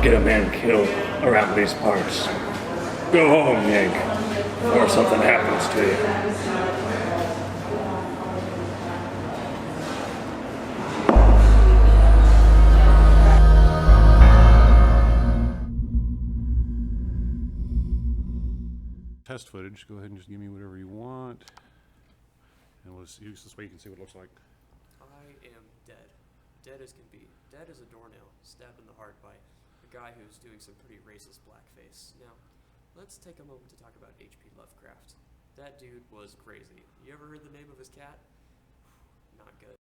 get a man killed around these parts. Go home, Nick, before something happens to you. Test footage. Go ahead and just give me whatever you want. And we'll use this way you can see what it looks like. I am dead. Dead as can be. Dead as a doornail, stabbed in the heart by a guy who's doing some pretty racist blackface. Now, let's take a moment to talk about H.P. Lovecraft. That dude was crazy. You ever heard the name of his cat? Not good.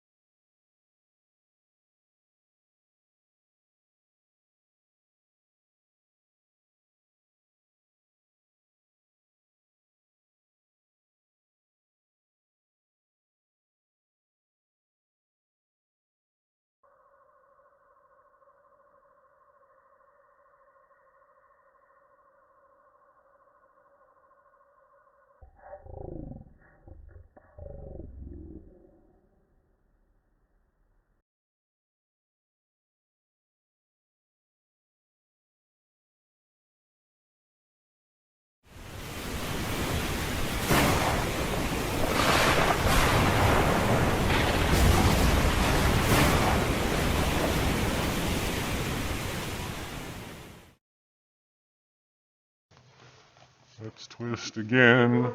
Let's twist again,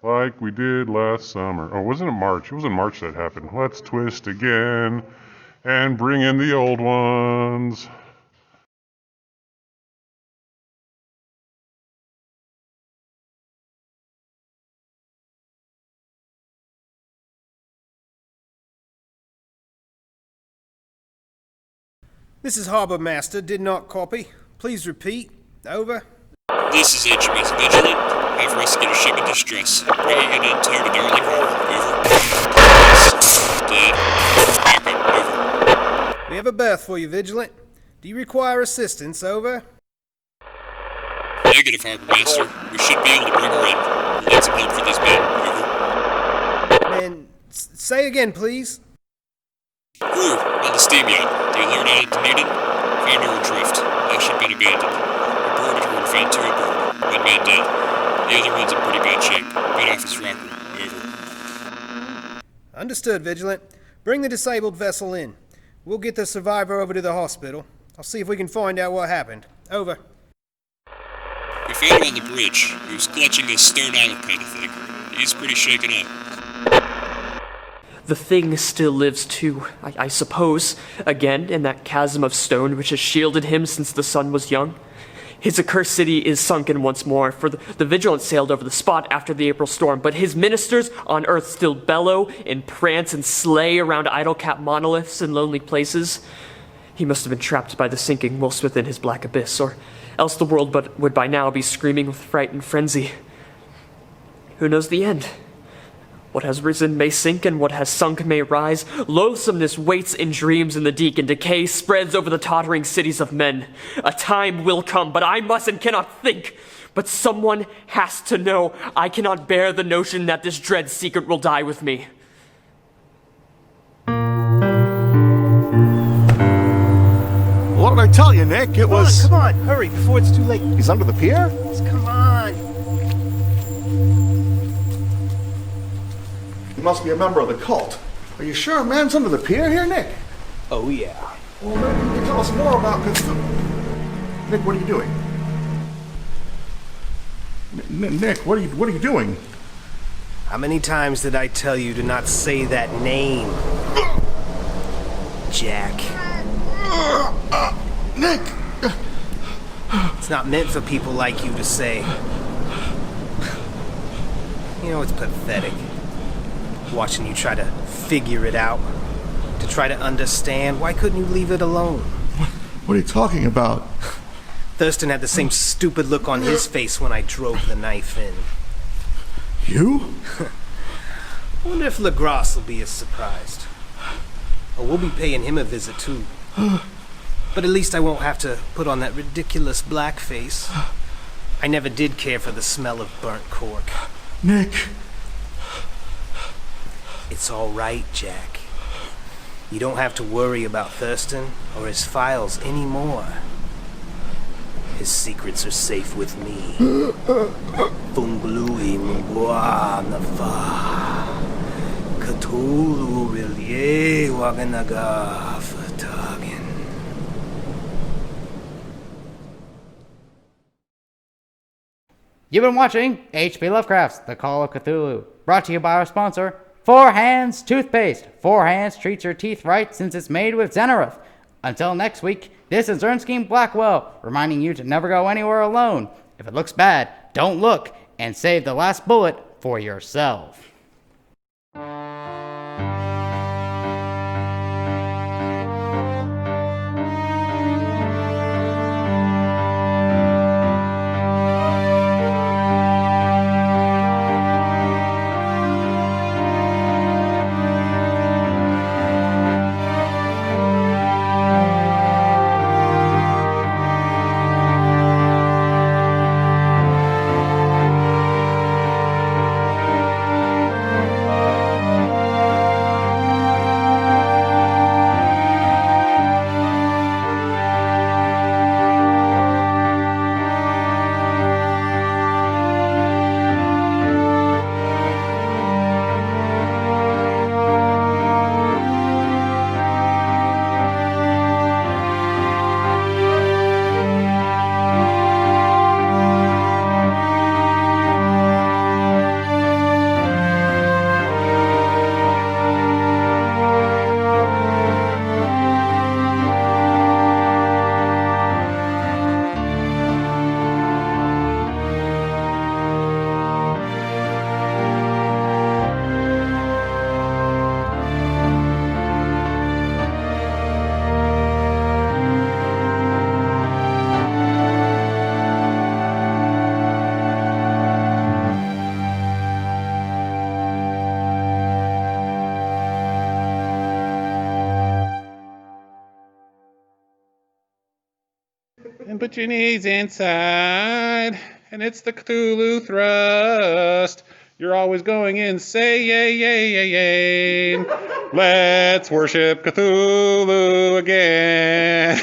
like we did last summer. Oh, wasn't it March? It was in March that happened. Let's twist again and bring in the old ones. This is Harbor Master. Did not copy. Please repeat. Over. This is HMS Vigilant. I've rescued a ship in distress, bringing an end to Darling Harbor. Over. Dead. Over. We have a berth for you, Vigilant. Do you require assistance? Over. Negative, Harbor Master. We should be able to bring her in. We'll need some help for this man. Over. And say again, please. Crew, on the steam yacht. The alert on it Dunedin. Found her adrift. Now she'd been abandoned. Reported her and found two aboard. One man dead. The other one's in pretty bad shape. Got off his rocker. Over. Understood, Vigilant. Bring the disabled vessel in. We'll get the survivor over to the hospital. I'll see if we can find out what happened. Over. We found him on the bridge. He was clutching a Stone Island kind of thing. He's pretty shaken up. The thing still lives too, I suppose, again in that chasm of stone which has shielded him since the sun was young. His accursed city is sunken once more, for the Vigilant sailed over the spot after the April storm, but his ministers on Earth still bellow and prance and slay around idle-capped monoliths in lonely places. He must have been trapped by the sinking whilst within his black abyss, or else the world would by now be screaming with fright and frenzy. Who knows the end? What has risen may sink, and what has sunk may rise. Loathsomeness waits in dreams in the deep, and decay spreads over the tottering cities of men. A time will come, but I must and cannot think. But someone has to know. I cannot bear the notion that this dread secret will die with me. What did I tell you, Nick? It was... Come on, hurry, before it's too late. He's under the pier? Come on. He must be a member of the cult. Are you sure a man's under the pier here, Nick? Oh, yeah. Well, maybe you can tell us more about Cthulhu. Nick, what are you doing? Nick, what are you doing? How many times did I tell you to not say that name? Jack. Nick! It's not meant for people like you to say. You know, it's pathetic. Watching you try to figure it out. To try to understand. Why couldn't you leave it alone? What are you talking about? Thurston had the same stupid look on his face when I drove the knife in. You? I wonder if LaGrasse will be as surprised. Oh, we'll be paying him a visit, too. But at least I won't have to put on that ridiculous blackface. I never did care for the smell of burnt cork. Nick! It's all right, Jack. You don't have to worry about Thurston or his files anymore. His secrets are safe with me. Funglui Mwa Nafa. Cthulhu Rilye Waganaga Fatagin. You've been watching H.P. Lovecraft's The Call of Cthulhu, brought to you by our sponsor, Four Hands Toothpaste. Four Hands treats your teeth right since it's made with Xenareth. Until next week, this is Ernestine Blackwell, reminding you to never go anywhere alone. If it looks bad, don't look, and save the last bullet for yourself. And put your knees inside, and it's the Cthulhu thrust. You're always going insane. Let's worship Cthulhu again.